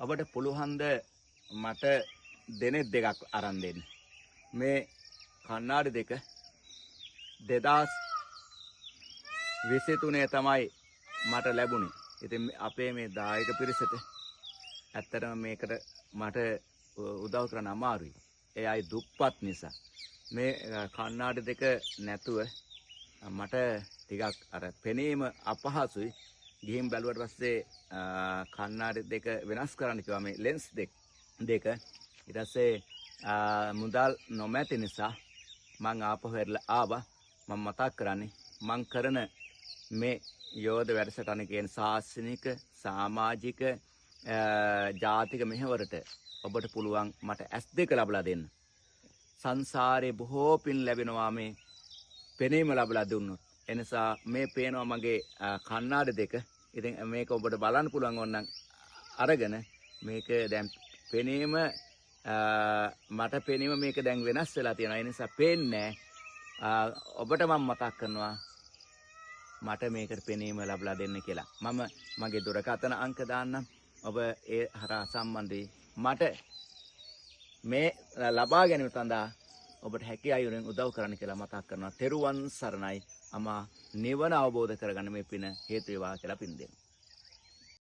ඔබට පුළුවන්ද මට දෙනෙත් දෙකක් අරන් දෙන්න. මේ කණ්ණාඩි දෙක 2023 තමයි මට ලැබුණේ. ඉතින් අපේ මේ දායක පිරිසට ඇත්තටම මේකට මට උදව් කරන්න අමාරුයි. ඒ අය දුප්පත් නිසා. මේ කණ්ණාඩි දෙක නැතුව මට ටිකක් අර පෙනීම අපහසුයි. ගිහින් බැලුවට පස්සේ කණ්ණාඩි දෙක වෙනස් කරන්න කිව්වා මේ ලෙන්ස් දෙක. ඊට පස්සේ මුදල් නොමැති නිසා මං ආපහු ආවා. මම මතක් කරන්නේ මං කරන මේ යෝධ වැඩසටහන කියන සාසනික සමාජික ජාතික මෙහෙවරට ඔබට පුළුවන් මට S2 ලැබලා දෙන්න. සංසාරේ බොහෝ පින් ලැබෙනවා මේ පෙනීම ලැබලා දුන්නොත්. එනිසා මේ පේනවා මගේ කණ්ණාඩි දෙක. ඉතින් මේක ඔබට බලන්න පුළුවන් ඕනනම් අරගෙන මේක දැන් පෙනීම මට පෙනීම මේක දැන් වෙනස් වෙලා තියෙනවා. ඒ නිසා පේන්නේ ඔබට මම මතක් කරනවා මට මේකට පෙනීම ලැබලා දෙන්න කියලා. මම මගේ දුරකථන අංක දාන්නම්. ඔබ ඒ හරහා සම්බන්ධයි. මට මේ ලබා ගැනීම සඳහා ඔබට හැකි අයුරින් උදව් කරන්න කියලා මතක් කරනවා. තෙරුවන් සරණයි. අමා නිවන අවබෝධ කරගන්න මේ පින හේතු වේවා කියලා පින් දෙනවා.